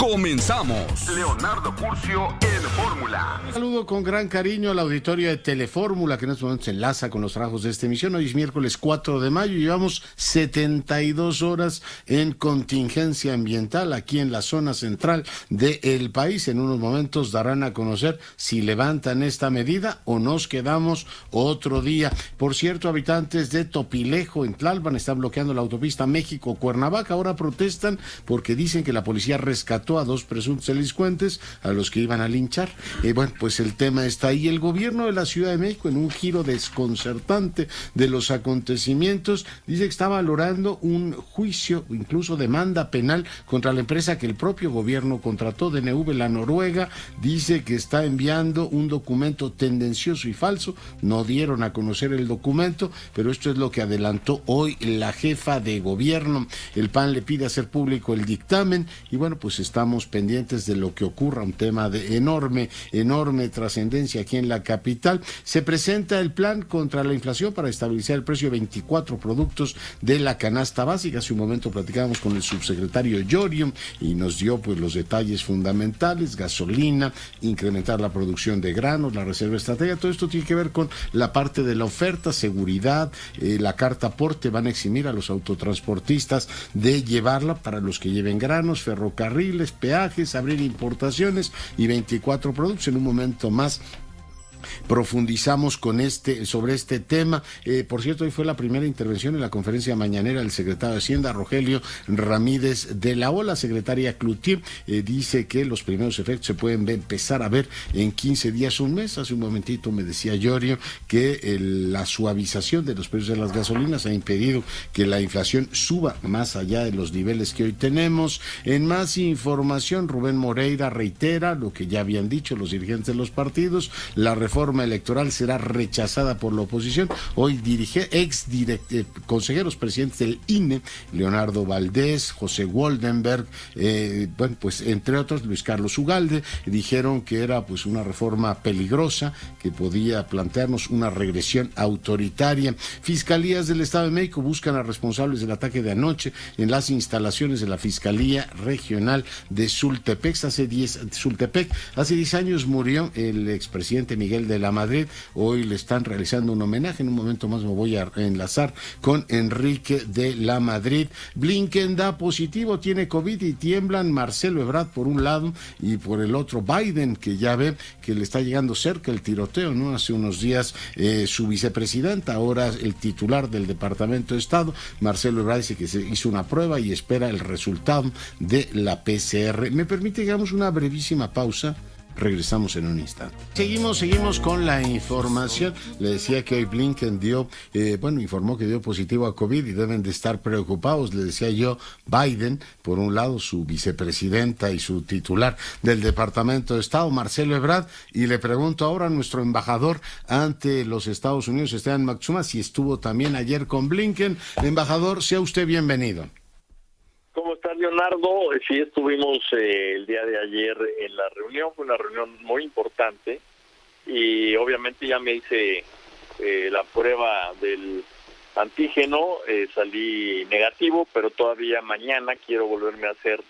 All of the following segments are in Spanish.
Comenzamos. Leonardo Curcio en Fórmula. Saludo con gran cariño al auditorio de Telefórmula, que en este momento se enlaza con los trabajos de esta emisión. Hoy es miércoles 4 de mayo y llevamos 72 horas en contingencia ambiental aquí en la zona central del país. En unos momentos darán a conocer si levantan esta medida o nos quedamos otro día. Por cierto, habitantes de Topilejo, en Tlalpan, están bloqueando la autopista México-Cuernavaca. Ahora protestan porque dicen que la policía rescató a 2 presuntos delincuentes a los que iban a linchar. Bueno, pues el tema está ahí. El gobierno de la Ciudad de México, en un giro desconcertante de los acontecimientos, dice que está valorando un juicio, incluso demanda penal contra la empresa que el propio gobierno contrató, DNV, la noruega. Dice que está enviando un documento tendencioso y falso. No dieron a conocer el documento, pero esto es lo que adelantó hoy la jefa de gobierno. El PAN le pide hacer público el dictamen y bueno, pues estamos pendientes de lo que ocurra, un tema de enorme trascendencia aquí en la capital. Se presenta el plan contra la inflación para estabilizar el precio de 24 productos de la canasta básica. Hace un momento platicábamos con el subsecretario Llorio y nos dio pues los detalles fundamentales: gasolina, incrementar la producción de granos, la reserva estratégica. Todo esto tiene que ver con la parte de la oferta, seguridad, la carta aporte. Van a eximir a los autotransportistas de llevarla para los que lleven granos, ferrocarriles, peajes, abrir importaciones y 24 productos. En un momento más profundizamos sobre este tema. Por cierto, hoy fue la primera intervención en la conferencia mañanera del secretario de Hacienda, Rogelio Ramírez de la O. La secretaria Cloutier dice que los primeros efectos se pueden empezar a ver en 15 días, un mes. Hace un momentito me decía Llorio que la suavización de los precios de las gasolinas ha impedido que la inflación suba más allá de los niveles que hoy tenemos. En más información, Rubén Moreira reitera lo que ya habían dicho los dirigentes de los partidos: la reforma electoral será rechazada por la oposición. Hoy consejeros presidentes del INE, Leonardo Valdés, José Woldenberg, bueno, pues entre otros, Luis Carlos Ugalde, dijeron que era pues una reforma peligrosa, que podía plantearnos una regresión autoritaria. Fiscalías del Estado de México buscan a responsables del ataque de anoche en las instalaciones de la Fiscalía Regional de Sultepec. Hace 10 años murió el expresidente Miguel de la Madrid. Hoy le están realizando un homenaje. En un momento más me voy a enlazar con Enrique de la Madrid. Blinken da positivo, tiene COVID y tiemblan Marcelo Ebrard por un lado y por el otro Biden, que ya ve que le está llegando cerca el tiroteo, ¿no? Hace unos días su vicepresidenta, ahora el titular del Departamento de Estado, Marcelo Ebrard, dice que se hizo una prueba y espera el resultado de la PCR. ¿Me permite, digamos, una brevísima pausa? Regresamos en un instante. Seguimos con la información. Le decía que hoy Blinken informó que dio positivo a COVID y deben de estar preocupados. Le decía yo, Biden, por un lado, su vicepresidenta y su titular del Departamento de Estado, Marcelo Ebrard, y le pregunto ahora a nuestro embajador ante los Estados Unidos, Esteban Moctezuma, si estuvo también ayer con Blinken. Embajador, sea usted bienvenido. ¿Cómo estás, Leonardo? Sí, estuvimos el día de ayer en la reunión. Fue una reunión muy importante y obviamente ya me hice la prueba del antígeno, salí negativo, pero todavía mañana quiero volverme a hacer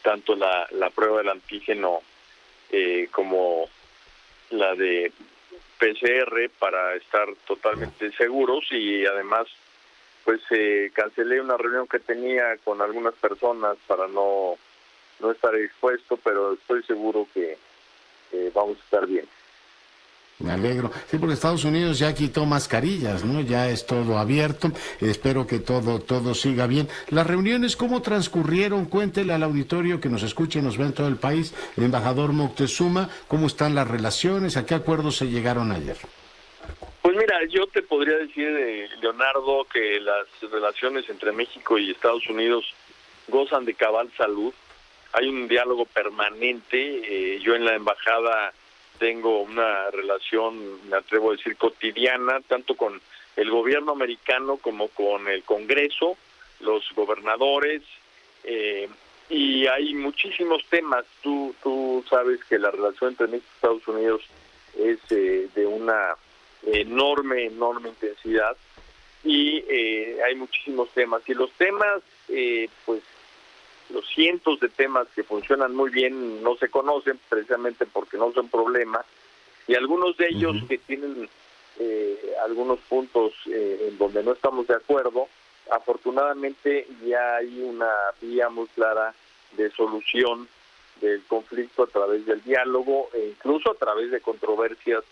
tanto la prueba del antígeno como la de PCR para estar totalmente seguros. Y además pues cancelé una reunión que tenía con algunas personas para no estar expuesto, pero estoy seguro que vamos a estar bien. Me alegro. Sí, porque Estados Unidos ya quitó mascarillas, ¿no? Ya es todo abierto. Espero que todo siga bien. Las reuniones, ¿cómo transcurrieron? Cuéntele al auditorio que nos escuche y nos ve en todo el país, el embajador Moctezuma, ¿cómo están las relaciones? ¿A qué acuerdos se llegaron ayer? Pues mira, yo te podría decir, Leonardo, que las relaciones entre México y Estados Unidos gozan de cabal salud. Hay un diálogo permanente. Yo en la embajada tengo una relación, me atrevo a decir, cotidiana, tanto con el gobierno americano como con el Congreso, los gobernadores, y hay muchísimos temas. Tú sabes que la relación entre México y Estados Unidos es de una enorme intensidad y hay muchísimos temas. Y los temas, pues los cientos de temas que funcionan muy bien no se conocen precisamente porque no son problemas, y algunos de ellos que tienen algunos puntos en donde no estamos de acuerdo, afortunadamente ya hay una vía muy clara de solución del conflicto a través del diálogo e incluso a través de controversias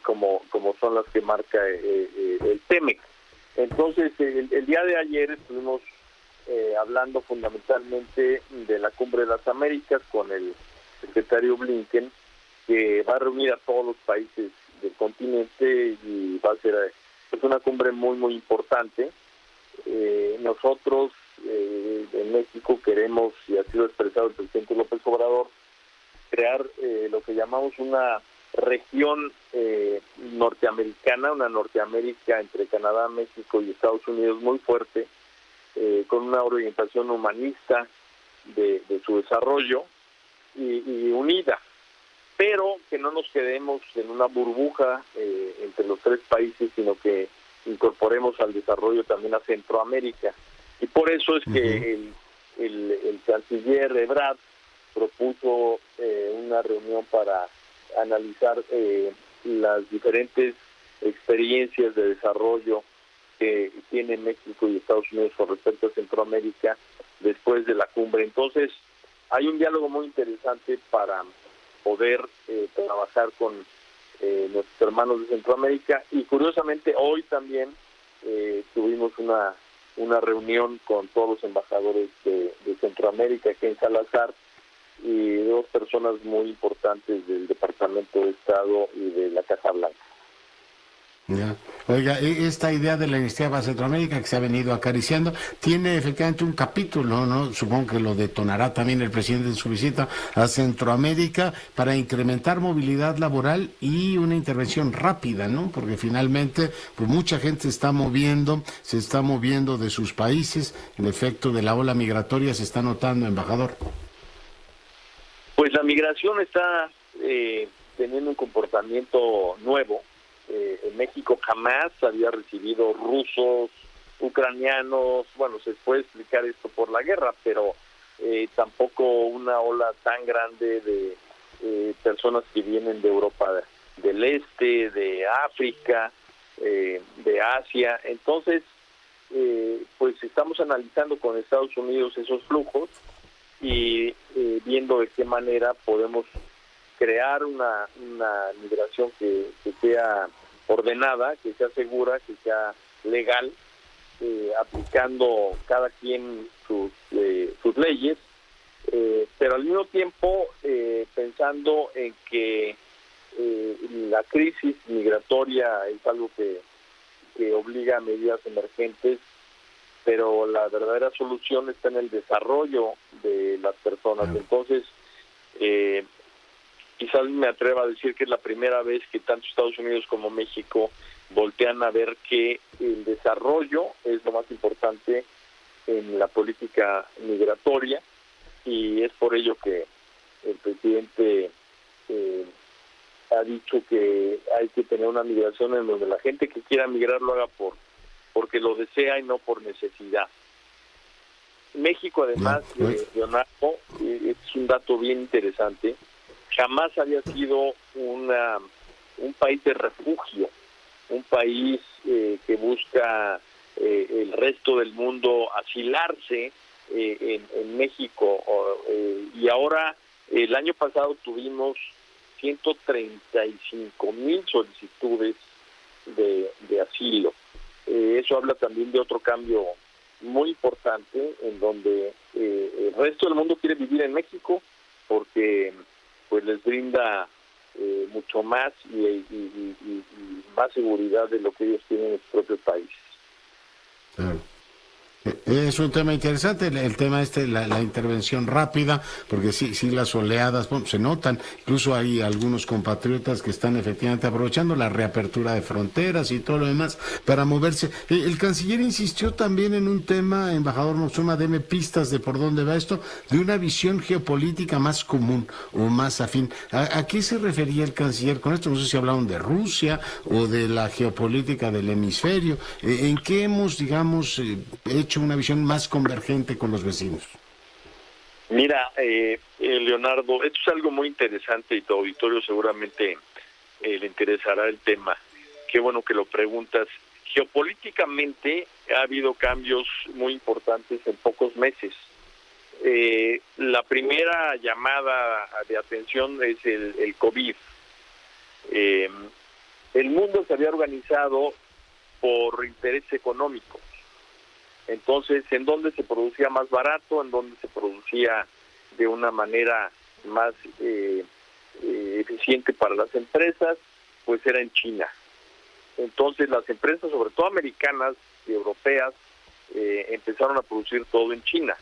como son las que marca el TEMEC. Entonces, el día de ayer estuvimos hablando fundamentalmente de la Cumbre de las Américas con el secretario Blinken, que va a reunir a todos los países del continente y va a ser una cumbre muy, muy importante. Nosotros en México queremos, y ha sido expresado el presidente López Obrador, crear lo que llamamos una región norteamericana, una Norteamérica entre Canadá, México y Estados Unidos muy fuerte, con una orientación humanista de su desarrollo y unida, pero que no nos quedemos en una burbuja entre los tres países, sino que incorporemos al desarrollo también a Centroamérica. Y por eso es que el canciller Ebrard propuso una reunión para analizar las diferentes experiencias de desarrollo que tiene México y Estados Unidos con respecto a Centroamérica después de la cumbre. Entonces, hay un diálogo muy interesante para poder trabajar con nuestros hermanos de Centroamérica, y curiosamente hoy también tuvimos una reunión con todos los embajadores de Centroamérica aquí en Salazar, y dos personas muy importantes del Departamento de Estado y de la Casa Blanca. Ya. Oiga, esta idea de la iniciativa para Centroamérica que se ha venido acariciando tiene efectivamente un capítulo, ¿no? Supongo que lo detonará también el presidente en su visita a Centroamérica para incrementar movilidad laboral y una intervención rápida, ¿no? Porque finalmente pues mucha gente se está moviendo de sus países. El efecto de la ola migratoria se está notando, embajador. Pues la migración está teniendo un comportamiento nuevo. En México jamás había recibido rusos, ucranianos, bueno, se puede explicar esto por la guerra, pero tampoco una ola tan grande de personas que vienen de Europa del Este, de África, de Asia. Entonces, pues estamos analizando con Estados Unidos esos flujos y viendo de qué manera podemos crear una migración que sea ordenada, que sea segura, que sea legal, aplicando cada quien sus leyes, pero al mismo tiempo pensando en que la crisis migratoria es algo que obliga a medidas emergentes, pero la verdadera solución está en el desarrollo de las personas. Entonces, quizás me atreva a decir que es la primera vez que tanto Estados Unidos como México voltean a ver que el desarrollo es lo más importante en la política migratoria, y es por ello que el presidente ha dicho que hay que tener una migración en donde la gente que quiera migrar lo haga porque lo desea y no por necesidad. México, además, Leonardo, es un dato bien interesante, jamás había sido un país de refugio, un país que busca el resto del mundo asilarse en México, y ahora el año pasado tuvimos 135,000 solicitudes de asilo. Eso habla también de otro cambio muy importante, en donde el resto del mundo quiere vivir en México porque pues les brinda mucho más y más seguridad de lo que ellos tienen en sus propios países. Claro. Es un tema interesante, el tema la intervención rápida, porque sí las oleadas se notan. Incluso hay algunos compatriotas que están efectivamente aprovechando la reapertura de fronteras y todo lo demás para moverse. El canciller insistió también en un tema, embajador Moctezuma, deme pistas de por dónde va esto, de una visión geopolítica más común o más afín. ¿A qué se refería el canciller con esto? No sé si hablaron de Rusia o de la geopolítica del hemisferio. ¿En qué hemos, digamos, hecho una visión más convergente con los vecinos? Mira, Leonardo, esto es algo muy interesante y tu auditorio seguramente le interesará el tema. Qué bueno que lo preguntas. Geopolíticamente ha habido cambios muy importantes en pocos meses. La primera llamada de atención es el COVID. El mundo se había organizado por intereses económicos. Entonces, ¿en dónde se producía más barato? ¿En dónde se producía de una manera más eficiente para las empresas? Pues era en China. Entonces, las empresas, sobre todo americanas y europeas, empezaron a producir todo en China.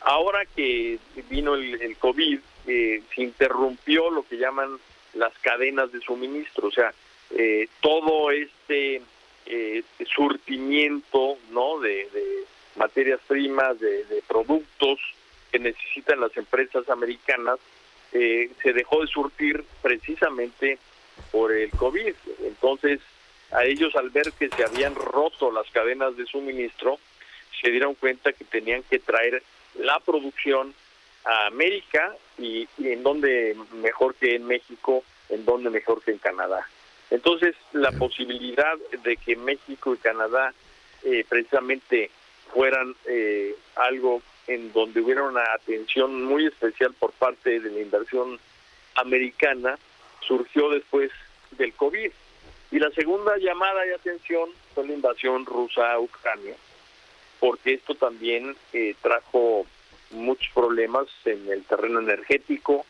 Ahora que vino el COVID, se interrumpió lo que llaman las cadenas de suministro, o sea, todo este surtimiento, ¿no?, de materias primas, de productos que necesitan las empresas americanas, se dejó de surtir precisamente por el COVID. Entonces, a ellos, al ver que se habían roto las cadenas de suministro, se dieron cuenta que tenían que traer la producción a América y en donde mejor que en México, en donde mejor que en Canadá. Entonces, la posibilidad de que México y Canadá precisamente fueran algo en donde hubiera una atención muy especial por parte de la inversión americana surgió después del COVID. Y la segunda llamada de atención fue la invasión rusa a Ucrania, porque esto también trajo muchos problemas en el terreno energético,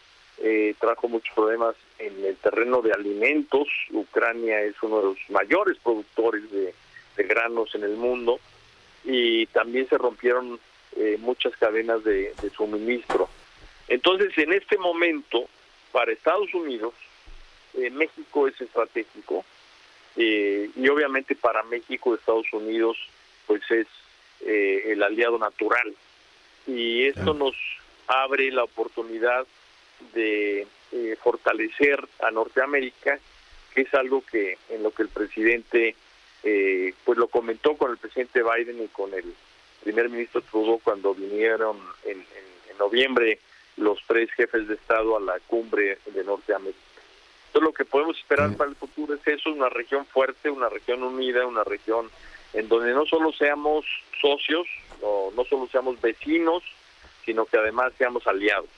trajo muchos problemas en el terreno de alimentos. Ucrania es uno de los mayores productores de granos en el mundo, y también se rompieron muchas cadenas de suministro. Entonces, en este momento, para Estados Unidos, México es estratégico, y obviamente para México, Estados Unidos, pues es el aliado natural. Y esto nos abre la oportunidad de fortalecer a Norteamérica, que es algo que en lo que el presidente pues lo comentó con el presidente Biden y con el primer ministro Trudeau cuando vinieron en noviembre los tres jefes de Estado a la cumbre de Norteamérica. Entonces, lo que podemos esperar para el futuro es eso, una región fuerte, una región unida, una región en donde no solo seamos socios, no solo seamos vecinos, sino que además seamos aliados.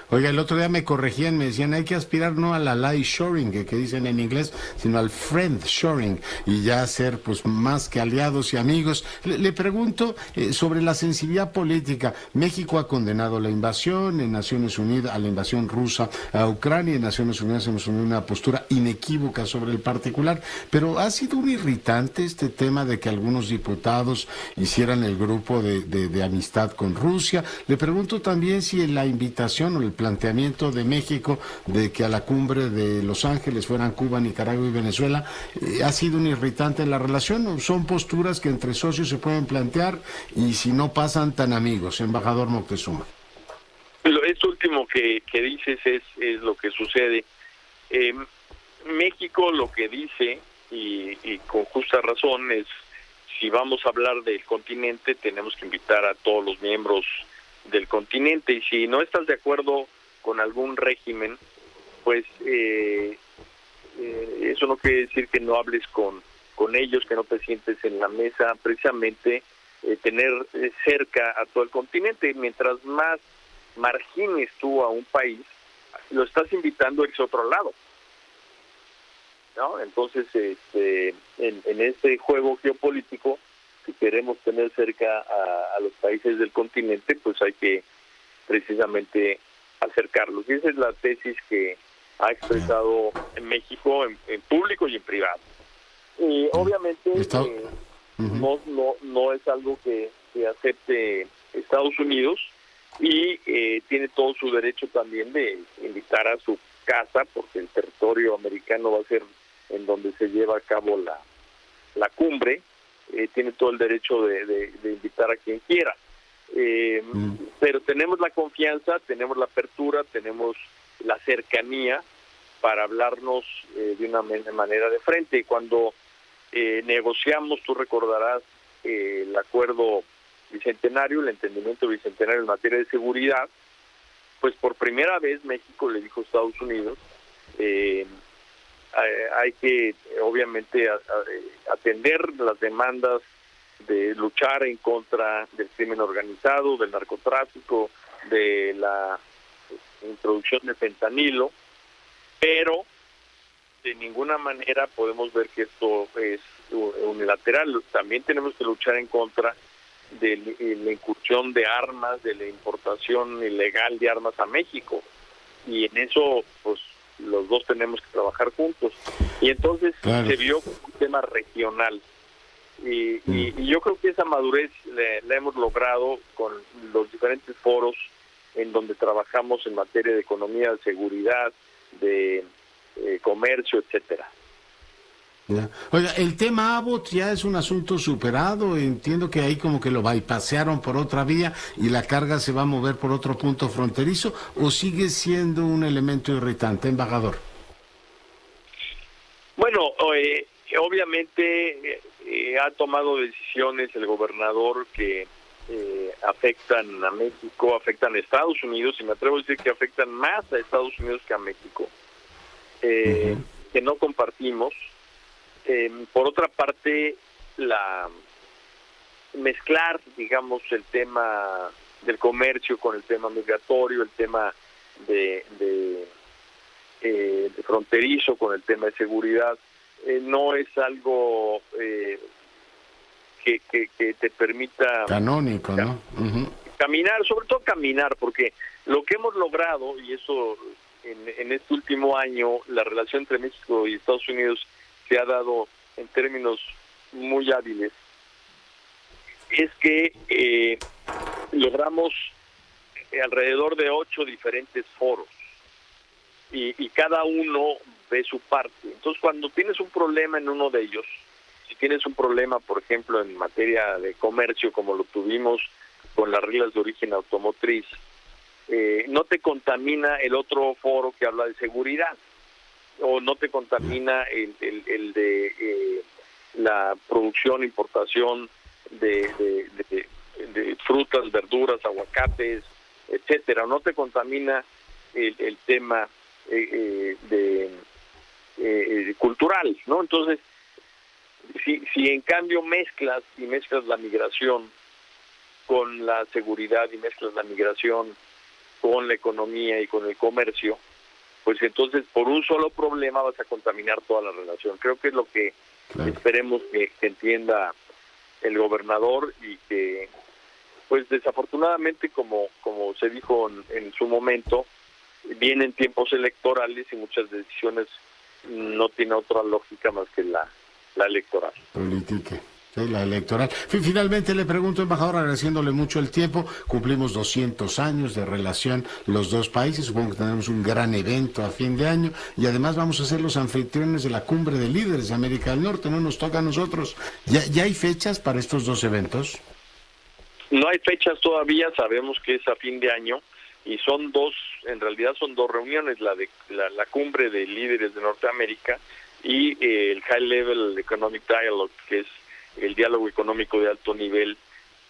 Oiga, el otro día me corregían, me decían, hay que aspirar no al ally shoring, que dicen en inglés, sino al friend shoring, y ya ser pues más que aliados y amigos. Le pregunto sobre la sensibilidad política. México ha condenado la invasión en Naciones Unidas, a la invasión rusa a Ucrania. En Naciones Unidas hemos tenido una postura inequívoca sobre el particular, pero ha sido un irritante este tema de que algunos diputados hicieran el grupo de amistad con Rusia. Le pregunto también si en la invitación o el planteamiento de México de que a la cumbre de Los Ángeles fueran Cuba, Nicaragua y Venezuela ha sido un irritante en la relación, o son posturas que entre socios se pueden plantear y si no pasan tan amigos, embajador Moctezuma. Esto último que dices es lo que sucede. México lo que dice, y con justa razón, es si vamos a hablar del continente tenemos que invitar a todos los miembros del continente, y si no estás de acuerdo con algún régimen, pues eso no quiere decir que no hables con ellos, que no te sientes en la mesa. Precisamente tener cerca a todo el continente. Mientras más margines tú a un país, lo estás invitando a ese otro lado, ¿no? Entonces, en este juego geopolítico, si queremos tener cerca a los países del continente, pues hay que precisamente acercarlos. Y esa es la tesis que ha expresado en México en público y en privado. Y obviamente no es algo que acepte Estados Unidos, y tiene todo su derecho también de invitar a su casa, porque el territorio americano va a ser en donde se lleva a cabo la cumbre. Tiene todo el derecho de invitar a quien quiera. Pero tenemos la confianza, tenemos la apertura, tenemos la cercanía para hablarnos de una manera de frente. Y cuando negociamos, tú recordarás el acuerdo bicentenario, el entendimiento bicentenario en materia de seguridad, pues por primera vez México le dijo a Estados Unidos, hay que obviamente atender las demandas de luchar en contra del crimen organizado, del narcotráfico, de la introducción de fentanilo, pero de ninguna manera podemos ver que esto es unilateral. También tenemos que luchar en contra de la incursión de armas, de la importación ilegal de armas a México, y en eso pues los dos tenemos que trabajar juntos. Y entonces se vio un tema regional, y yo creo que esa madurez la hemos logrado con los diferentes foros en donde trabajamos en materia de economía, de seguridad, de comercio, etcétera. Ya. Oiga, el tema Abbott ya es un asunto superado. Entiendo que ahí como que lo bypasearon por otra vía y la carga se va a mover por otro punto fronterizo, ¿o sigue siendo un elemento irritante, embajador? Bueno, obviamente ha tomado decisiones el gobernador que afectan a México, afectan a Estados Unidos, y me atrevo a decir que afectan más a Estados Unidos que a México, que no compartimos. Por otra parte, mezclar, digamos, el tema del comercio con el tema migratorio, el tema de fronterizo con el tema de seguridad, no es algo que te permita canónico, ¿no? Caminar, sobre todo caminar, porque lo que hemos logrado, y eso en este último año, la relación entre México y Estados Unidos se ha dado en términos muy hábiles, es que logramos alrededor de 8 diferentes foros, y cada uno ve su parte. Entonces, cuando tienes un problema en uno de ellos, si tienes un problema, por ejemplo, en materia de comercio, como lo tuvimos con las reglas de origen automotriz, no te contamina el otro foro que habla de seguridad, o no te contamina el de la producción, importación de frutas, verduras, aguacates, etcétera. No te contamina el tema cultural, ¿no? Entonces, si en cambio mezclas la migración con la seguridad, y mezclas la migración con la economía y con el comercio, pues entonces por un solo problema vas a contaminar toda la relación. Creo que es lo que esperemos que entienda el gobernador, y que pues desafortunadamente, como se dijo en su momento, vienen tiempos electorales y muchas decisiones no tienen otra lógica más que la electoral. Política. Sí, la electoral. Finalmente le pregunto, embajador, agradeciéndole mucho el tiempo, cumplimos 200 años de relación los dos países, supongo que tenemos un gran evento a fin de año, y además vamos a ser los anfitriones de la Cumbre de Líderes de América del Norte, no nos toca a nosotros. ¿Ya hay fechas para estos dos eventos? No hay fechas todavía, sabemos que es a fin de año, y son dos, en realidad son dos reuniones, la Cumbre de Líderes de Norteamérica y el High Level Economic Dialogue, que es el diálogo económico de alto nivel,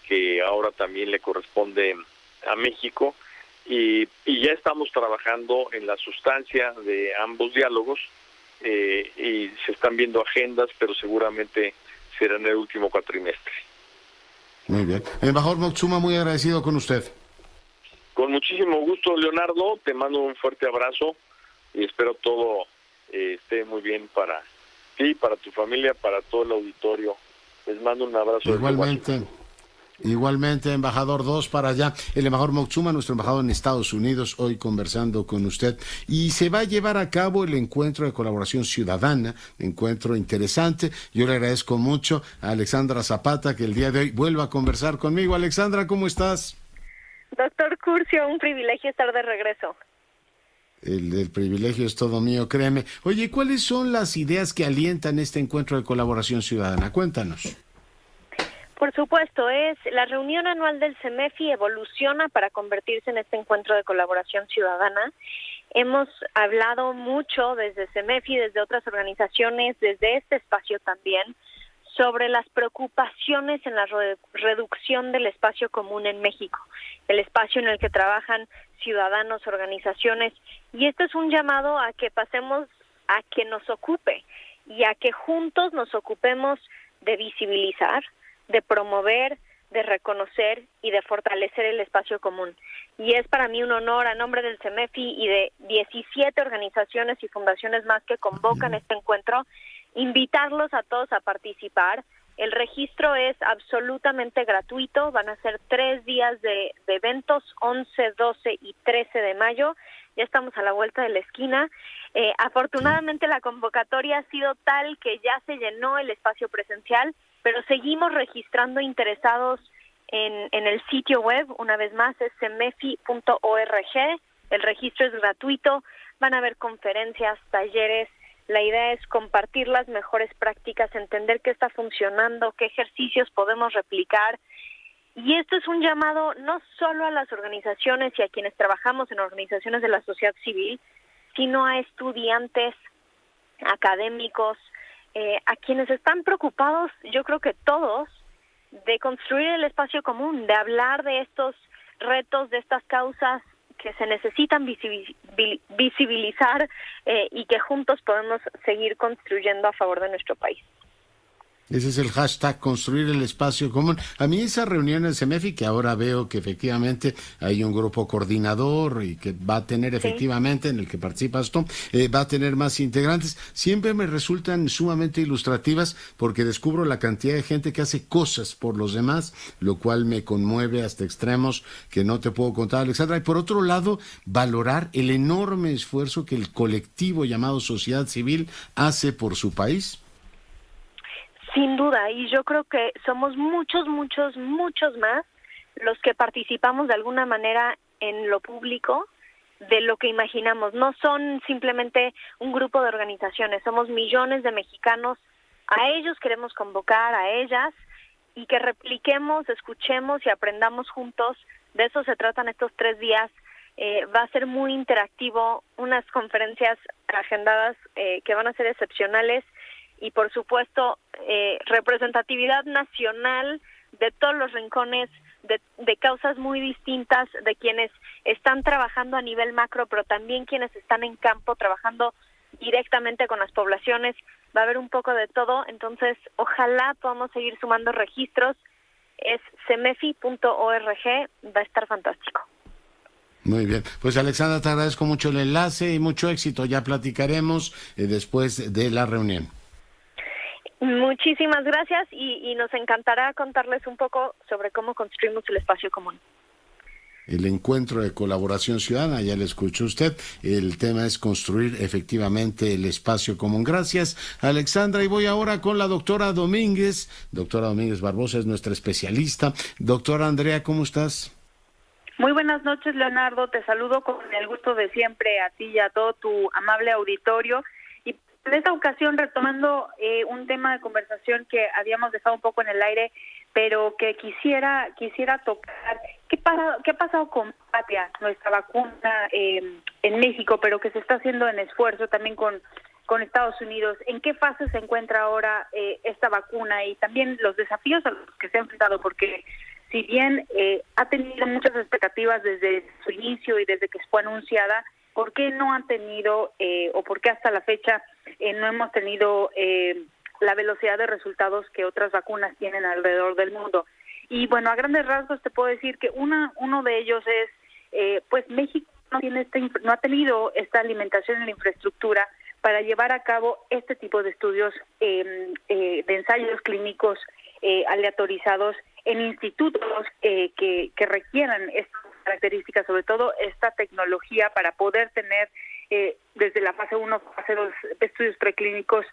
que ahora también le corresponde a México, y ya estamos trabajando en la sustancia de ambos diálogos, y se están viendo agendas, pero seguramente será en el último cuatrimestre. Muy bien. Embajador Moctezuma, muy agradecido con usted. Con muchísimo gusto, Leonardo, te mando un fuerte abrazo y espero todo esté muy bien para ti, para tu familia, para todo el auditorio. Les mando un abrazo. Igualmente, embajador, 2 para allá. El embajador Moctezuma, nuestro embajador en Estados Unidos, hoy conversando con usted. Y se va a llevar a cabo el encuentro de colaboración ciudadana, encuentro interesante. Yo le agradezco mucho a Alexandra Zapata que el día de hoy vuelva a conversar conmigo. Alexandra, ¿cómo estás? Doctor Curcio, un privilegio estar de regreso. El privilegio es todo mío, créeme. Oye, ¿cuáles son las ideas que alientan este encuentro de colaboración ciudadana? Cuéntanos. Por supuesto, la reunión anual del CEMEFI evoluciona para convertirse en este encuentro de colaboración ciudadana. Hemos hablado mucho desde CEMEFI, desde otras organizaciones, desde este espacio también, sobre las preocupaciones en la reducción del espacio común en México, el espacio en el que trabajan ciudadanos, organizaciones, y este es un llamado a que pasemos a que nos ocupe y a que juntos nos ocupemos de visibilizar, de promover, de reconocer y de fortalecer el espacio común. Y es para mí un honor, a nombre del CEMEFI y de 17 organizaciones y fundaciones más que convocan este encuentro, invitarlos a todos a participar. El registro es absolutamente gratuito, van a ser 3 días de eventos, 11, 12 y 13 de mayo, ya estamos a la vuelta de la esquina. Afortunadamente la convocatoria ha sido tal que ya se llenó el espacio presencial, pero seguimos registrando interesados en el sitio web. Una vez más es cemefi.org, el registro es gratuito, van a haber conferencias, talleres. La idea es compartir las mejores prácticas, entender qué está funcionando, qué ejercicios podemos replicar. Y esto es un llamado no solo a las organizaciones y a quienes trabajamos en organizaciones de la sociedad civil, sino a estudiantes, académicos, a quienes están preocupados, yo creo que todos, de construir el espacio común, de hablar de estos retos, de estas causas que se necesitan visibilizar y que juntos podemos seguir construyendo a favor de nuestro país. Ese es el hashtag, construir el espacio común. A mí esa reunión en CEMEFI, que ahora veo que efectivamente hay un grupo coordinador y que va a tener efectivamente, en el que participas tú, va a tener más integrantes, siempre me resultan sumamente ilustrativas porque descubro la cantidad de gente que hace cosas por los demás, lo cual me conmueve hasta extremos que no te puedo contar, Alexandra. Y por otro lado, valorar el enorme esfuerzo que el colectivo llamado sociedad civil hace por su país. Sin duda, y yo creo que somos muchos más los que participamos de alguna manera en lo público de lo que imaginamos. No son simplemente un grupo de organizaciones, somos millones de mexicanos. A ellos queremos convocar, a ellas, y que repliquemos, escuchemos y aprendamos juntos. De eso se tratan estos 3 días. Va a ser muy interactivo, unas conferencias agendadas que van a ser excepcionales. Y por supuesto, representatividad nacional de todos los rincones, de causas muy distintas, de quienes están trabajando a nivel macro, pero también quienes están en campo trabajando directamente con las poblaciones. Va a haber un poco de todo, entonces ojalá podamos seguir sumando registros. Es cemefi.org, va a estar fantástico. Muy bien, pues Alexandra, te agradezco mucho el enlace y mucho éxito. Ya platicaremos después de la reunión. Muchísimas gracias y nos encantará contarles un poco sobre cómo construimos el espacio común. El encuentro de colaboración ciudadana, ya le escuchó usted, el tema es construir efectivamente el espacio común. Gracias, Alexandra, y voy ahora con la doctora Domínguez. Doctora Domínguez Barbosa es nuestra especialista. Doctora Andrea, ¿cómo estás? Muy buenas noches, Leonardo, te saludo con el gusto de siempre a ti y a todo tu amable auditorio. En esta ocasión, retomando un tema de conversación que habíamos dejado un poco en el aire, pero que quisiera tocar. ¿Qué ha pasado con Patria, nuestra vacuna en México, pero que se está haciendo en esfuerzo también con Estados Unidos? ¿En qué fase se encuentra ahora esta vacuna y también los desafíos a los que se ha enfrentado? Porque si bien ha tenido muchas expectativas desde su inicio y desde que fue anunciada, ¿por qué no han tenido o por qué hasta la fecha no hemos tenido la velocidad de resultados que otras vacunas tienen alrededor del mundo? Y bueno, a grandes rasgos te puedo decir que uno de ellos es, pues México no ha tenido esta alimentación en la infraestructura para llevar a cabo este tipo de estudios de ensayos clínicos aleatorizados en institutos que requieran estas características, sobre todo esta tecnología para poder tener desde la fase 1, fase 2 estudios preclínicos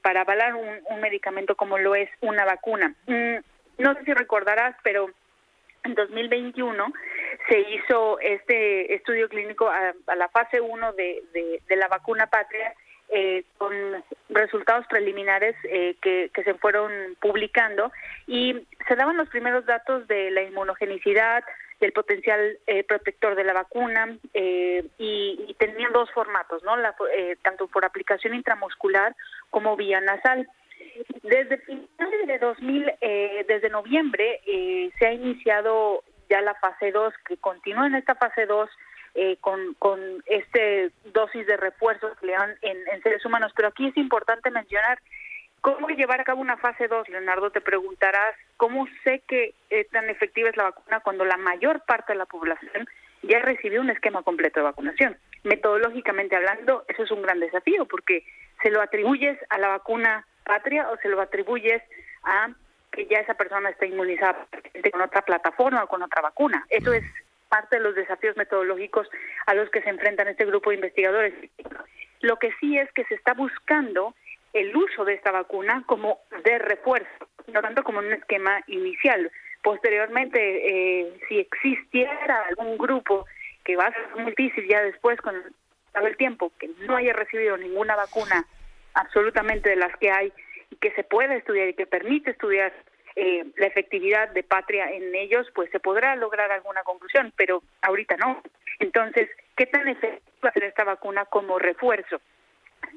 para avalar un medicamento como lo es una vacuna. No sé si recordarás, pero en 2021 se hizo este estudio clínico a la fase 1 de la vacuna Patria, con resultados preliminares que se fueron publicando, y se daban los primeros datos de la inmunogenicidad, del potencial protector de la vacuna, y tenían 2 formatos, ¿no? Tanto por aplicación intramuscular como vía nasal. Desde Desde noviembre se ha iniciado ya la fase 2, que continúa en esta fase 2 con este dosis de refuerzo que le dan en seres humanos. Pero aquí es importante mencionar cómo llevar a cabo una fase 2, Leonardo. Te preguntarás, ¿cómo sé que tan efectiva es la vacuna cuando la mayor parte de la población ya recibió un esquema completo de vacunación? Metodológicamente hablando, eso es un gran desafío, porque se lo atribuyes a la vacuna patria o se lo atribuyes a que ya esa persona está inmunizada con otra plataforma o con otra vacuna. Eso es parte de los desafíos metodológicos a los que se enfrentan este grupo de investigadores. Lo que sí es que se está buscando el uso de esta vacuna como de refuerzo, no tanto como un esquema inicial. Posteriormente, si existiera algún grupo que va a ser muy difícil ya después, con el tiempo, que no haya recibido ninguna vacuna absolutamente de las que hay y que se puede estudiar y que permite estudiar la efectividad de patria en ellos, pues se podrá lograr alguna conclusión, pero ahorita no. Entonces, ¿qué tan efectiva va a ser esta vacuna como refuerzo?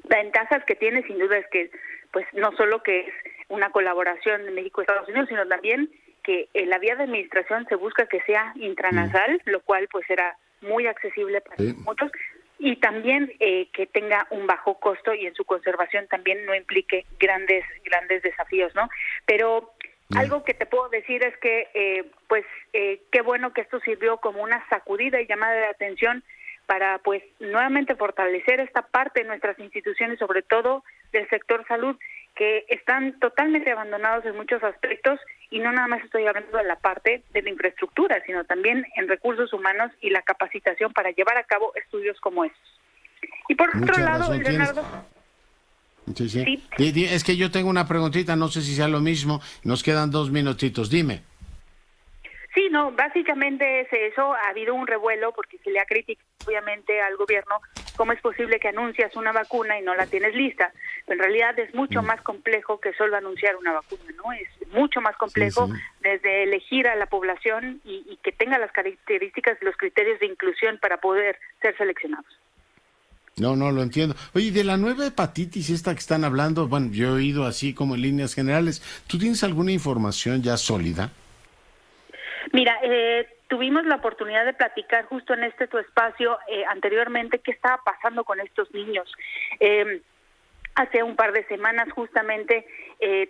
Ventajas que tiene sin duda es que pues no solo que es una colaboración de México y Estados Unidos, sino también que en la vía de administración se busca que sea intranasal, lo cual pues será muy accesible para muchos, y también que tenga un bajo costo y en su conservación también no implique grandes desafíos, ¿no? Pero algo que te puedo decir es que qué bueno que esto sirvió como una sacudida y llamada de atención para pues nuevamente fortalecer esta parte de nuestras instituciones, sobre todo del sector salud, que están totalmente abandonados en muchos aspectos, y no nada más estoy hablando de la parte de la infraestructura, sino también en recursos humanos y la capacitación para llevar a cabo estudios como estos. Y por otro lado, Leonardo... Sí. Es que yo tengo una preguntita, no sé si sea lo mismo, nos quedan 2 minutitos, dime. Sí, no, básicamente es eso. Ha habido un revuelo porque se le ha criticado obviamente al gobierno cómo es posible que anuncias una vacuna y no la tienes lista. Pero en realidad es mucho más complejo que solo anunciar una vacuna, ¿no? Es mucho más complejo desde elegir a la población y que tenga las características y los criterios de inclusión para poder ser seleccionados. No, lo entiendo. Oye, de la nueva hepatitis esta que están hablando, bueno, yo he oído así como en líneas generales, ¿tú tienes alguna información ya sólida? Mira, tuvimos la oportunidad de platicar justo en tu espacio anteriormente qué estaba pasando con estos niños. Hace un par de semanas justamente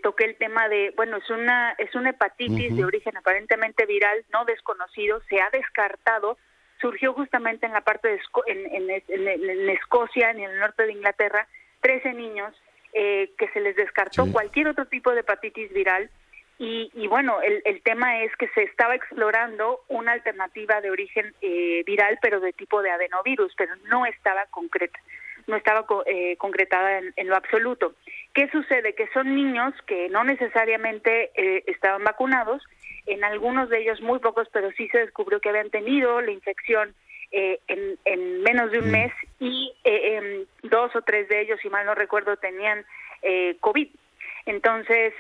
toqué el tema de, bueno, es una hepatitis de origen aparentemente viral, no desconocido, se ha descartado, surgió justamente en la parte de en Escocia, en el norte de Inglaterra, 13 niños que se les descartó cualquier otro tipo de hepatitis viral. Y bueno, el tema es que se estaba explorando una alternativa de origen viral, pero de tipo de adenovirus, pero no estaba concretada en lo absoluto. ¿Qué sucede? Que son niños que no necesariamente estaban vacunados, en algunos de ellos muy pocos, pero sí se descubrió que habían tenido la infección en menos de un mes, y 2 o 3 de ellos, si mal no recuerdo, tenían COVID. Entonces,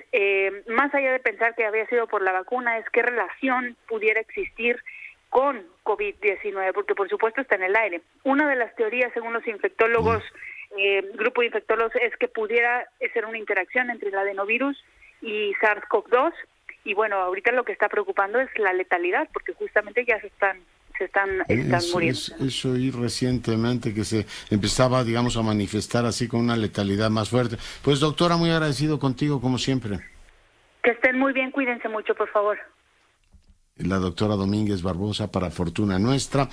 más allá de pensar que había sido por la vacuna, es qué relación pudiera existir con COVID-19, porque por supuesto está en el aire. Una de las teorías, según los infectólogos, grupo de infectólogos, es que pudiera ser una interacción entre el adenovirus y SARS-CoV-2, y bueno, ahorita lo que está preocupando es la letalidad, porque justamente ya se están muriendo. Eso oí recientemente que se empezaba, digamos, a manifestar así con una letalidad más fuerte. Pues doctora, muy agradecido contigo como siempre. Que estén muy bien, cuídense mucho, por favor. La doctora Domínguez Barbosa, para fortuna nuestra,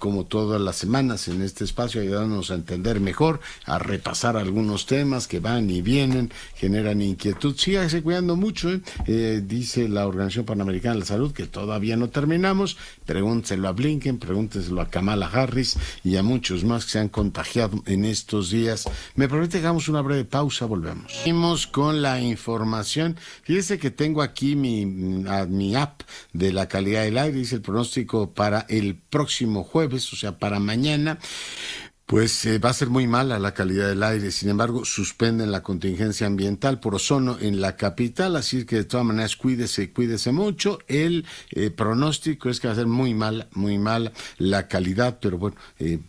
como todas las semanas en este espacio, ayudándonos a entender mejor, a repasar algunos temas que van y vienen, generan inquietud. Sígase cuidando mucho, dice la Organización Panamericana de la Salud, que todavía no terminamos. Pregúnteselo a Blinken, pregúnteselo a Kamala Harris y a muchos más que se han contagiado en estos días. Me permite que hagamos una breve pausa, volvemos. Seguimos con la información. Fíjese que tengo aquí mi app de la calidad del aire, dice el pronóstico para el próximo jueves, o sea, para mañana. Pues va a ser muy mala la calidad del aire. Sin embargo, suspenden la contingencia ambiental por ozono en la capital, así que de todas maneras cuídese mucho. El pronóstico es que va a ser muy mal la calidad, pero bueno,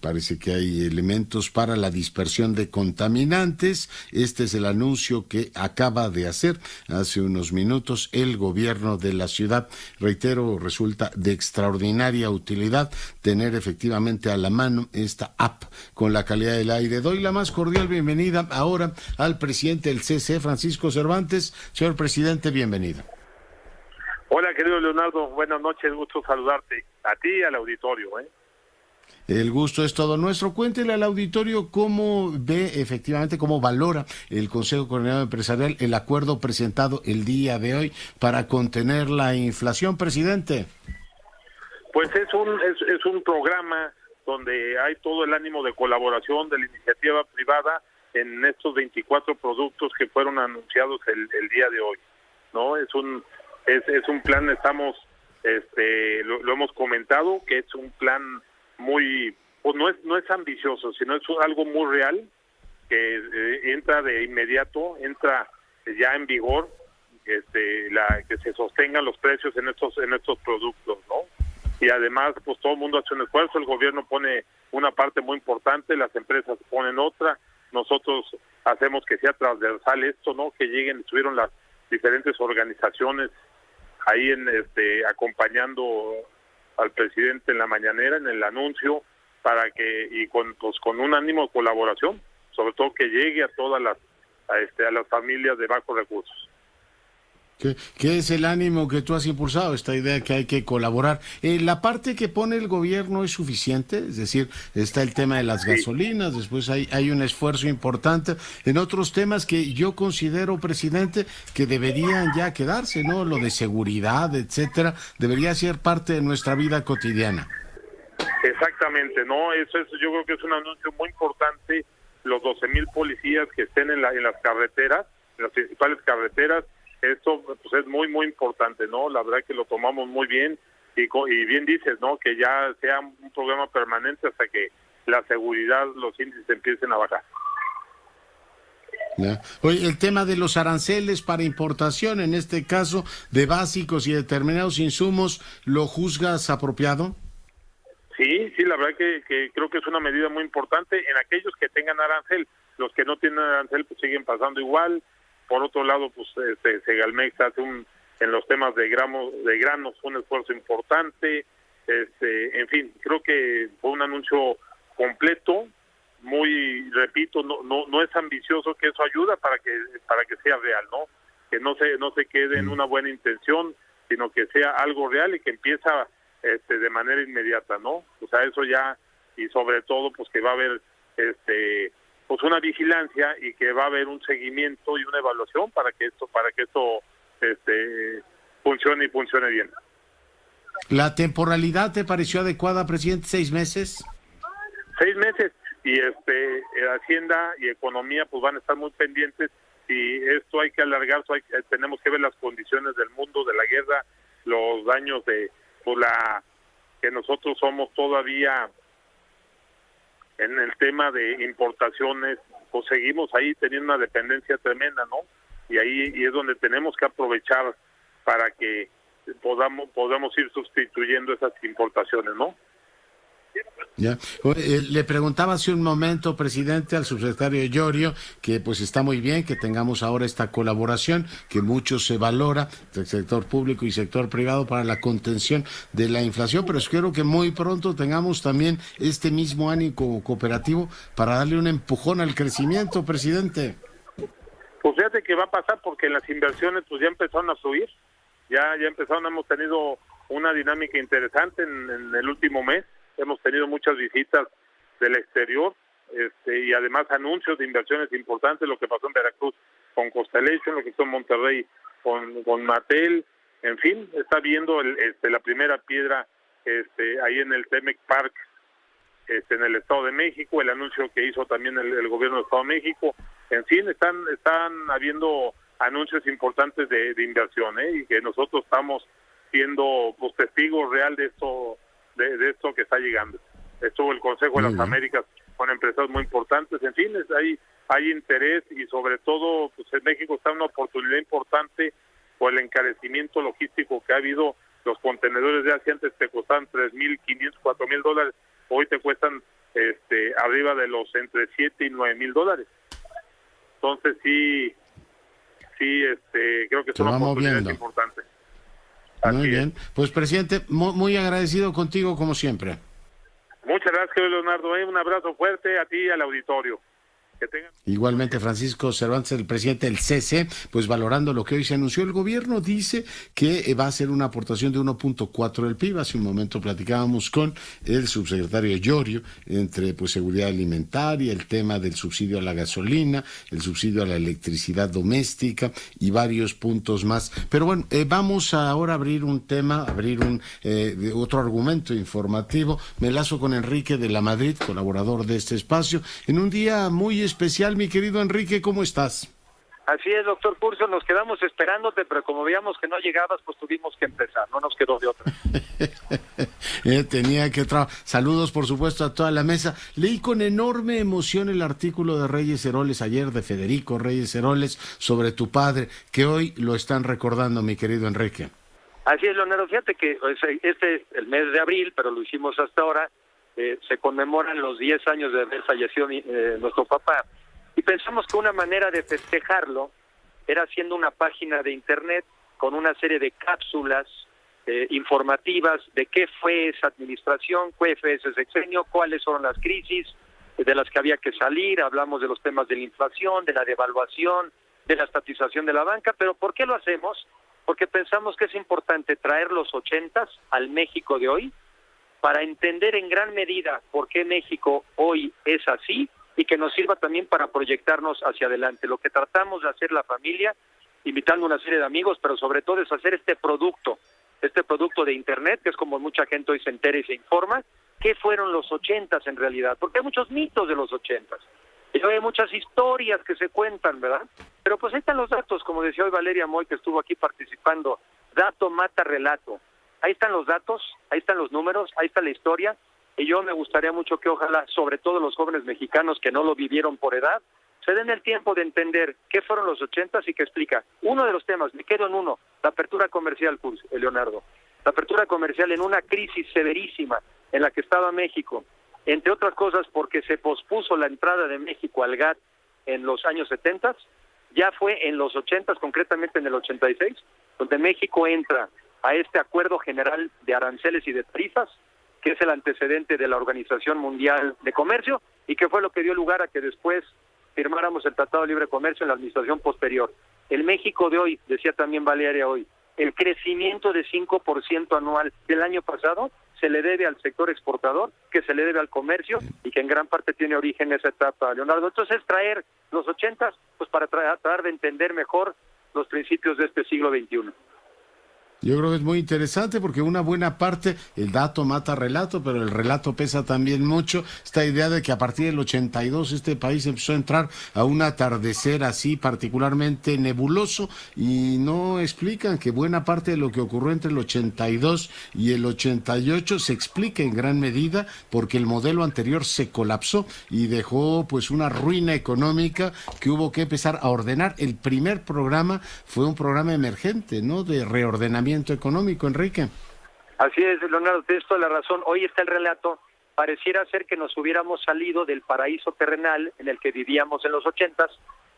parece que hay elementos para la dispersión de contaminantes. Este es el anuncio que acaba de hacer hace unos minutos el gobierno de la ciudad. Reitero, resulta de extraordinaria utilidad tener efectivamente a la mano esta app con la calidad del aire. Doy la más cordial bienvenida ahora al presidente del CC, Francisco Cervantes. Señor presidente, bienvenido. Hola, querido Leonardo, buenas noches, gusto saludarte, a ti y al auditorio. El gusto es todo nuestro. Cuéntele al auditorio cómo ve efectivamente, cómo valora el Consejo Coordinador Empresarial el acuerdo presentado el día de hoy para contener la inflación, presidente. Pues es un programa donde hay todo el ánimo de colaboración de la iniciativa privada en estos 24 productos que fueron anunciados el día de hoy, ¿no? Es un plan, estamos, lo hemos comentado, que es un plan muy, pues no es ambicioso, sino es algo muy real, que entra de inmediato, entra ya en vigor, que se sostengan los precios en estos productos, ¿no? Y además, pues todo el mundo hace un esfuerzo, el gobierno pone una parte muy importante, las empresas ponen otra, nosotros hacemos que sea transversal esto, ¿no? Que estuvieron las diferentes organizaciones ahí acompañando al presidente en la mañanera, en el anuncio, para que, con un ánimo de colaboración, sobre todo que llegue a todas a las familias de bajos recursos. ¿Qué es el ánimo que tú has impulsado? Esta idea que hay que colaborar. ¿La parte que pone el gobierno es suficiente? Es decir, está el tema de las gasolinas, después hay un esfuerzo importante en otros temas que yo considero, presidente, que deberían ya quedarse, ¿no? Lo de seguridad, etcétera, debería ser parte de nuestra vida cotidiana. Exactamente, ¿no? Yo creo que es un anuncio muy importante, los 12,000 policías que estén en las carreteras, en las principales carreteras. Esto pues es muy importante, ¿no? La verdad que lo tomamos muy bien y bien dices, ¿no? Que ya sea un programa permanente hasta que la seguridad, los índices empiecen a bajar. Oye, el tema de los aranceles para importación, en este caso de básicos y determinados insumos, ¿lo juzgas apropiado? Sí, la verdad que creo que es una medida muy importante en aquellos que tengan arancel. Los que no tienen arancel pues siguen pasando igual. Por otro lado, pues Segalmex hace en los temas de granos un esfuerzo importante. En fin, creo que fue un anuncio completo, muy, repito, no es ambicioso, que eso ayuda para que sea real, ¿no? Que no se quede en una buena intención, sino que sea algo real y que empieza de manera inmediata, ¿no? O sea, eso ya, y sobre todo pues que va a haber pues una vigilancia y que va a haber un seguimiento y una evaluación para que esto funcione y funcione bien. ¿La temporalidad te pareció adecuada, presidente? 6 meses. 6 meses, y Hacienda y Economía pues van a estar muy pendientes. Si esto hay que alargar, tenemos que ver las condiciones del mundo, de la guerra, los daños de que nosotros somos todavía en el tema de importaciones, pues seguimos ahí teniendo una dependencia tremenda, ¿no? Y es donde tenemos que aprovechar para que podamos ir sustituyendo esas importaciones, ¿no? Ya. Le preguntaba hace un momento, presidente, al subsecretario Llorio, que pues está muy bien que tengamos ahora esta colaboración, que mucho se valora del sector público y sector privado para la contención de la inflación, pero espero que muy pronto tengamos también este mismo ánimo cooperativo para darle un empujón al crecimiento, presidente. Pues fíjate que va a pasar porque las inversiones pues ya empezaron a subir, ya empezaron, hemos tenido una dinámica interesante en el último mes. Hemos tenido muchas visitas del exterior y además anuncios de inversiones importantes, lo que pasó en Veracruz con Constellation, lo que hizo en Monterrey con Mattel, en fin, está viendo la primera piedra ahí en el Temec Park en el Estado de México, el anuncio que hizo también el gobierno del Estado de México. En fin, están habiendo anuncios importantes de inversión, y que nosotros estamos siendo pues testigos real de esto que está llegando. Estuvo el Consejo de las Américas con empresarios muy importantes. En fin, hay interés, y sobre todo pues en México está una oportunidad importante por el encarecimiento logístico que ha habido. Los contenedores de Asia antes te costaban $3,500, $4,000, hoy te cuestan arriba de los entre $7,000 y $9,000. Entonces sí, creo que es una oportunidad importante. Muy bien. Pues, presidente, muy agradecido contigo como siempre. Muchas gracias, Leonardo. Un abrazo fuerte a ti y al auditorio. Igualmente, Francisco Cervantes, el presidente del CC, pues valorando lo que hoy se anunció, el gobierno dice que va a hacer una aportación de 1.4 del PIB. Hace un momento platicábamos con el subsecretario Llorio entre pues seguridad alimentaria, el tema del subsidio a la gasolina, el subsidio a la electricidad doméstica y varios puntos más. Pero bueno, vamos ahora a abrir un tema, otro argumento informativo. Me enlazo con Enrique de la Madrid, colaborador de este espacio, en un día muy especial. Mi querido Enrique, ¿cómo estás? Así es, doctor Curcio, nos quedamos esperándote, pero como veíamos que no llegabas, pues tuvimos que empezar, no nos quedó de otra. Tenía que saludos, por supuesto, a toda la mesa. Leí con enorme emoción el artículo de Reyes Heroles ayer, de Federico Reyes Heroles, sobre tu padre, que hoy lo están recordando, mi querido Enrique. Así es, Leonardo, fíjate que el mes de abril, pero lo hicimos hasta ahora, se conmemoran los 10 años de haber fallecido nuestro papá, y pensamos que una manera de festejarlo era haciendo una página de internet con una serie de cápsulas informativas de qué fue esa administración, qué fue ese sexenio, cuáles fueron las crisis de las que había que salir. Hablamos de los temas de la inflación, de la devaluación, de la estatización de la banca. Pero ¿por qué lo hacemos? Porque pensamos que es importante traer los 80s al México de hoy, para entender en gran medida por qué México hoy es así, y que nos sirva también para proyectarnos hacia adelante. Lo que tratamos de hacer la familia, invitando a una serie de amigos, pero sobre todo es hacer este producto de internet, que es como mucha gente hoy se entera y se informa, qué fueron los 80s en realidad, porque hay muchos mitos de los 80s, y hay muchas historias que se cuentan, ¿verdad? Pero pues ahí están los datos, como decía hoy Valeria Moy, que estuvo aquí participando, dato mata relato. Ahí están los datos, ahí están los números, ahí está la historia, y yo me gustaría mucho que ojalá, sobre todo los jóvenes mexicanos que no lo vivieron por edad, se den el tiempo de entender qué fueron los 80s y que explica. Uno de los temas, me quedo en uno, la apertura comercial, Leonardo. La apertura comercial en una crisis severísima en la que estaba México, entre otras cosas porque se pospuso la entrada de México al GATT en los años 70, ya fue en los 80s, concretamente en el 86, donde México entra a este Acuerdo General de Aranceles y de Tarifas, que es el antecedente de la Organización Mundial de Comercio, y que fue lo que dio lugar a que después firmáramos el Tratado de Libre Comercio en la administración posterior. El México de hoy, decía también Valeria hoy, el crecimiento de 5% anual del año pasado se le debe al sector exportador, que se le debe al comercio, y que en gran parte tiene origen esa etapa, Leonardo. Entonces, traer los 80s, pues para tratar de entender mejor los principios de este siglo XXI. Yo creo que es muy interesante porque una buena parte, el dato mata relato, pero el relato pesa también mucho. Esta idea de que a partir del 82 este país empezó a entrar a un atardecer así particularmente nebuloso, y no explican que buena parte de lo que ocurrió entre el 82 y el 88 se explica en gran medida porque el modelo anterior se colapsó y dejó pues una ruina económica que hubo que empezar a ordenar. El primer programa fue un programa emergente, ¿no?, de reordenamiento económico, Enrique. Así es, Leonardo, tienes toda la razón. Hoy está el relato, pareciera ser que nos hubiéramos salido del paraíso terrenal en el que vivíamos en los 80s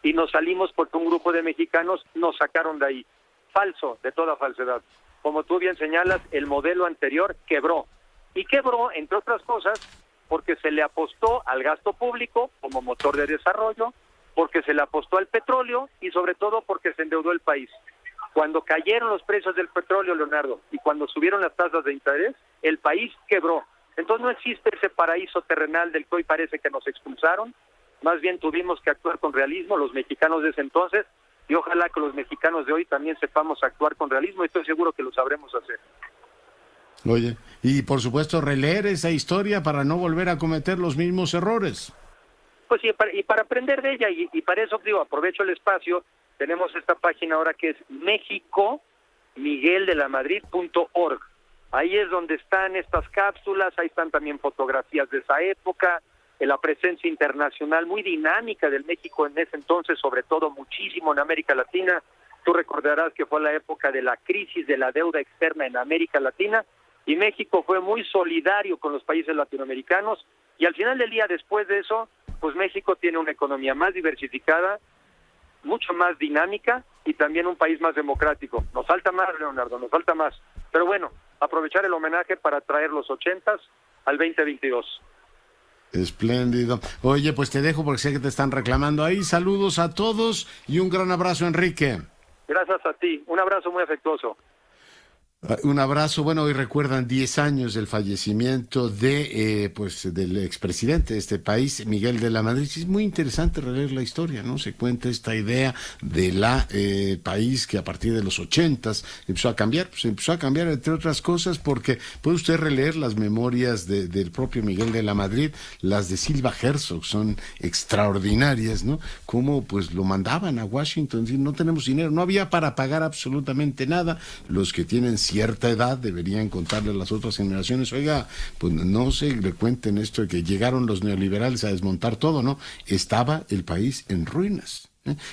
y nos salimos porque un grupo de mexicanos nos sacaron de ahí. Falso, de toda falsedad. Como tú bien señalas, el modelo anterior quebró. Y quebró, entre otras cosas, porque se le apostó al gasto público como motor de desarrollo, porque se le apostó al petróleo y sobre todo porque se endeudó el país. Cuando cayeron los precios del petróleo, Leonardo, y cuando subieron las tasas de interés, el país quebró. Entonces no existe ese paraíso terrenal del que hoy parece que nos expulsaron. Más bien tuvimos que actuar con realismo, los mexicanos de ese entonces, y ojalá que los mexicanos de hoy también sepamos actuar con realismo, y estoy seguro que lo sabremos hacer. Oye, y por supuesto releer esa historia para no volver a cometer los mismos errores. Pues sí, y para aprender de ella, y para eso, digo, aprovecho el espacio. Tenemos esta página ahora que es mexicomigueldelamadrid.org. Ahí es donde están estas cápsulas, ahí están también fotografías de esa época, la presencia internacional muy dinámica del México en ese entonces, sobre todo muchísimo en América Latina. Tú recordarás que fue la época de la crisis de la deuda externa en América Latina, y México fue muy solidario con los países latinoamericanos, y al final del día, después de eso, pues México tiene una economía más diversificada, mucho más dinámica, y también un país más democrático. Nos falta más, Leonardo, nos falta más. Pero bueno, aprovechar el homenaje para traer los 80s al 2022. Espléndido. Oye, pues te dejo porque sé que te están reclamando ahí. Saludos a todos y un gran abrazo, Enrique. Gracias a ti. Un abrazo muy afectuoso. Un abrazo. Bueno, hoy recuerdan 10 años del fallecimiento del expresidente de este país, Miguel de la Madrid. Es muy interesante releer la historia, ¿no? Se cuenta esta idea de la país que a partir de los 80s empezó a cambiar. Pues empezó a cambiar, entre otras cosas, porque puede usted releer las memorias del propio Miguel de la Madrid, las de Silva Herzog, son extraordinarias, ¿no? Cómo pues lo mandaban a Washington, no tenemos dinero, no había para pagar absolutamente nada. Los que tienen cierta edad deberían contarle a las otras generaciones, oiga, pues no se le cuenten esto de que llegaron los neoliberales a desmontar todo, ¿no? Estaba el país en ruinas.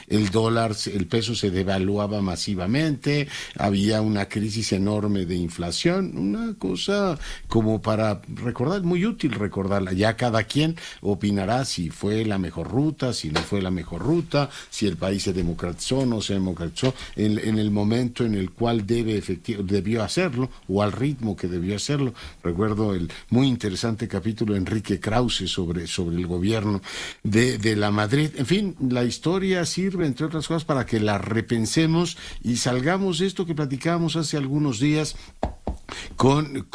El dólar, el peso se devaluaba masivamente, había una crisis enorme de inflación, una cosa como para recordar, muy útil recordarla. Ya cada quien opinará si fue la mejor ruta, si no fue la mejor ruta, si el país se democratizó o no se democratizó en el momento en el cual debió hacerlo, o al ritmo que debió hacerlo. Recuerdo el muy interesante capítulo de Enrique Krause sobre el gobierno de la Madrid. En fin, la historia sirve, entre otras cosas, para que la repensemos y salgamos de esto que platicábamos hace algunos días con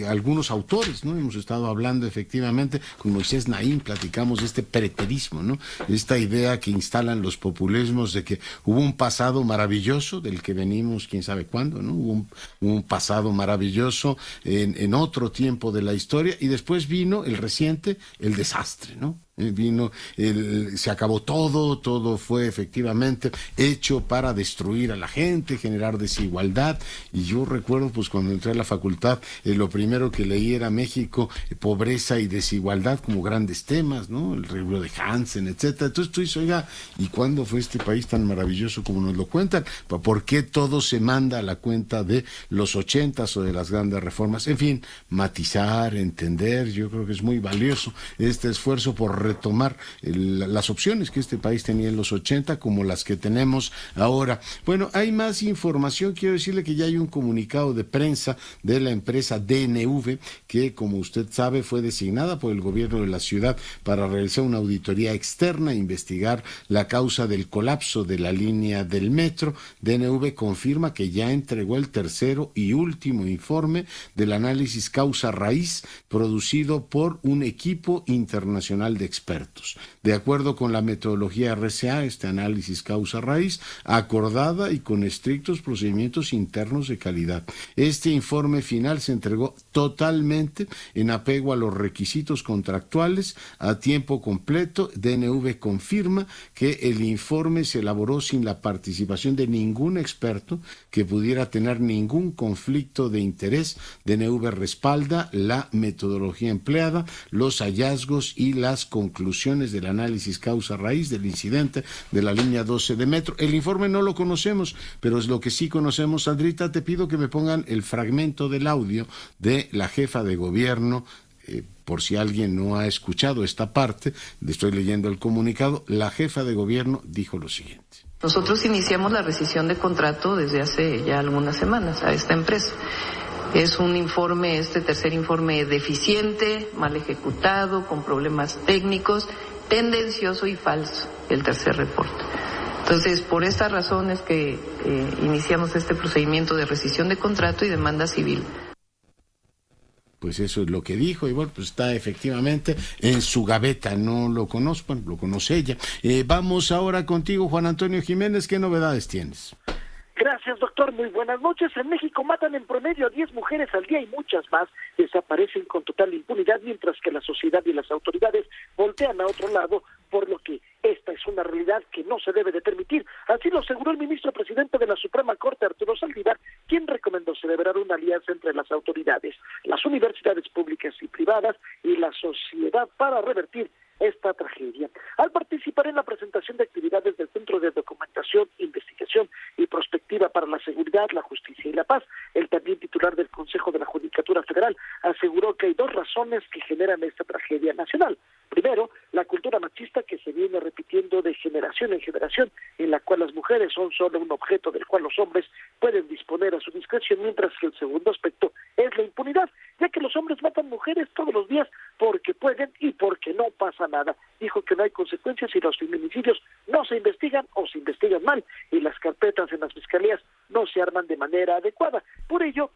algunos autores, ¿no? Hemos estado hablando efectivamente con Moisés Naim, platicamos de este preterismo, ¿no? Esta idea que instalan los populismos de que hubo un pasado maravilloso del que venimos quién sabe cuándo, ¿no? Hubo un pasado maravilloso en otro tiempo de la historia, y después vino el reciente, el desastre, ¿no? Se acabó todo fue efectivamente hecho para destruir a la gente, generar desigualdad. Y yo recuerdo, pues cuando entré a la facultad, lo primero que leí era México, pobreza y desigualdad como grandes temas, ¿no? El libro de Hansen, etcétera. Entonces tú dices, oiga, ¿y cuándo fue este país tan maravilloso como nos lo cuentan? ¿Por qué todo se manda a la cuenta de los 80s o de las grandes reformas? En fin, matizar, entender, yo creo que es muy valioso este esfuerzo por retomar las opciones que este país tenía en los 80 como las que tenemos ahora. Bueno, hay más información. Quiero decirle que ya hay un comunicado de prensa de la empresa DNV que, como usted sabe, fue designada por el gobierno de la ciudad para realizar una auditoría externa e investigar la causa del colapso de la línea del metro. DNV confirma que ya entregó el tercero y último informe del análisis causa raíz producido por un equipo internacional de expertos. De acuerdo con la metodología RCA, este análisis causa raíz, acordada y con estrictos procedimientos internos de calidad. Este informe final se entregó totalmente en apego a los requisitos contractuales a tiempo completo. DNV confirma que el informe se elaboró sin la participación de ningún experto que pudiera tener ningún conflicto de interés. DNV respalda la metodología empleada, los hallazgos y las conclusiones del análisis causa raíz del incidente de la línea 12 de metro. El informe no lo conocemos, pero es lo que sí conocemos. Sandrita, te pido que me pongan el fragmento del audio de la jefa de gobierno, por si alguien no ha escuchado esta parte, le estoy leyendo el comunicado. La jefa de gobierno dijo lo siguiente. Nosotros iniciamos la rescisión de contrato desde hace ya algunas semanas a esta empresa. Es un informe, este tercer informe, deficiente, mal ejecutado, con problemas técnicos, tendencioso y falso, el tercer reporte. Entonces, por estas razones que iniciamos este procedimiento de rescisión de contrato y demanda civil. Pues eso es lo que dijo, y bueno, pues está efectivamente en su gaveta, no lo conozco, lo conoce ella. Vamos ahora contigo, Juan Antonio Jiménez, ¿qué novedades tienes? Gracias, doctor. Muy buenas noches. En México matan en promedio a 10 mujeres al día y muchas más desaparecen con total impunidad, mientras que la sociedad y las autoridades voltean a otro lado, por lo que esta es una realidad que no se debe de permitir. Así lo aseguró el ministro presidente de la Suprema Corte, Arturo Saldívar, quien quien recomendó celebrar una alianza entre las autoridades, las universidades públicas y privadas y la sociedad para revertir esta tragedia. Al participar en la presentación de actividades del Centro de Documentación, Investigación y Prospectiva para la Seguridad, la Justicia y la Paz, el también titular del Consejo de la Judicatura Federal aseguró que hay dos razones que generan esta tragedia nacional. Primero, la cultura machista que se viene repitiendo de generación en generación, en la cual las mujeres son solo un objeto del cual los hombres pueden disponer a su discreción, mientras que el segundo aspecto es la impunidad, ya que los hombres matan mujeres todos los días porque pueden y porque no pasa nada. Dijo que no hay consecuencias si los feminicidios no se investigan o se investigan mal y las carpetas en las fiscalías no se arman de manera adecuada. Por ello,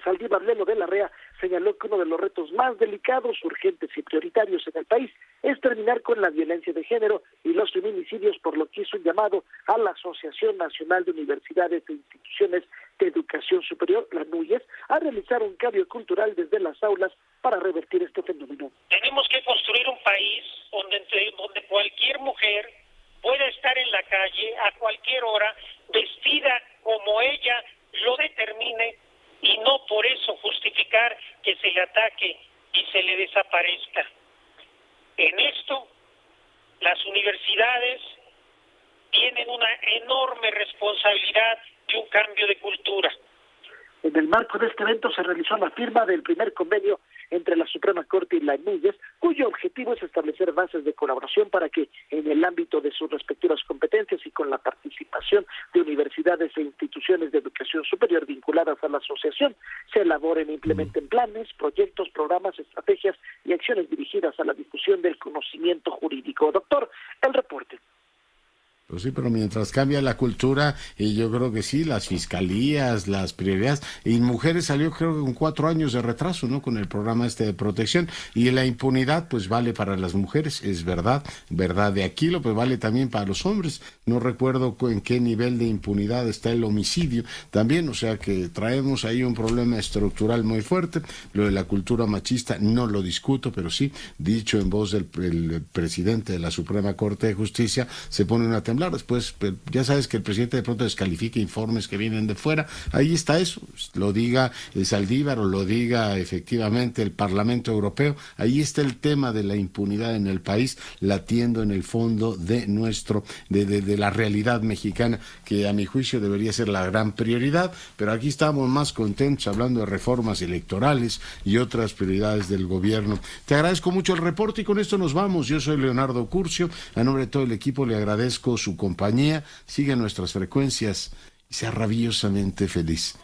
Saldívar Lelo de la Rea señaló que uno de los retos más delicados, urgentes y prioritarios en el país es terminar con la violencia de género y los feminicidios, por lo que hizo un llamado a la Asociación Nacional de Universidades e Instituciones de Educación Superior, la NUYES, a realizar un cambio cultural desde las aulas para revertir este fenómeno. Tenemos que construir un país donde cualquier mujer pueda estar en la calle a cualquier hora, vestida como ella lo determine, y no por eso justificar que se le ataque y se le desaparezca. En esto, las universidades tienen una enorme responsabilidad de un cambio de cultura. En el marco de este evento se realizó la firma del primer convenio entre la Suprema Corte y la NUYES, cuyo objetivo es establecer bases de colaboración para que, en el ámbito de sus respectivas competencias y con la participación de universidades e instituciones de educación superior vinculadas a la asociación, se elaboren e implementen planes, proyectos, programas, estrategias y acciones dirigidas a la difusión del conocimiento jurídico. Doctor, el reporte. Pues sí, pero mientras cambia la cultura, y yo creo que sí, las fiscalías, las prioridades, y mujeres salió creo que con 4 años de retraso, ¿no? Con el programa de protección, y la impunidad pues vale para las mujeres, es verdad de Aquilo, pues vale también para los hombres. No recuerdo en qué nivel de impunidad está el homicidio también, o sea que traemos ahí un problema estructural muy fuerte. Lo de la cultura machista no lo discuto, pero sí, dicho en voz del presidente de la Suprema Corte de Justicia, se pone una temblar. Después, ya sabes que el presidente de pronto descalifica informes que vienen de fuera. Ahí está eso, lo diga el Saldívar o lo diga efectivamente el Parlamento Europeo. Ahí está el tema de la impunidad en el país, latiendo en el fondo de de la realidad mexicana, que a mi juicio debería ser la gran prioridad, pero aquí estamos más contentos hablando de reformas electorales y otras prioridades del gobierno. Te agradezco mucho el reporte y con esto nos vamos. Yo soy Leonardo Curcio, a nombre de todo el equipo le agradezco su compañía. Sigue nuestras frecuencias y sea rabiosamente feliz.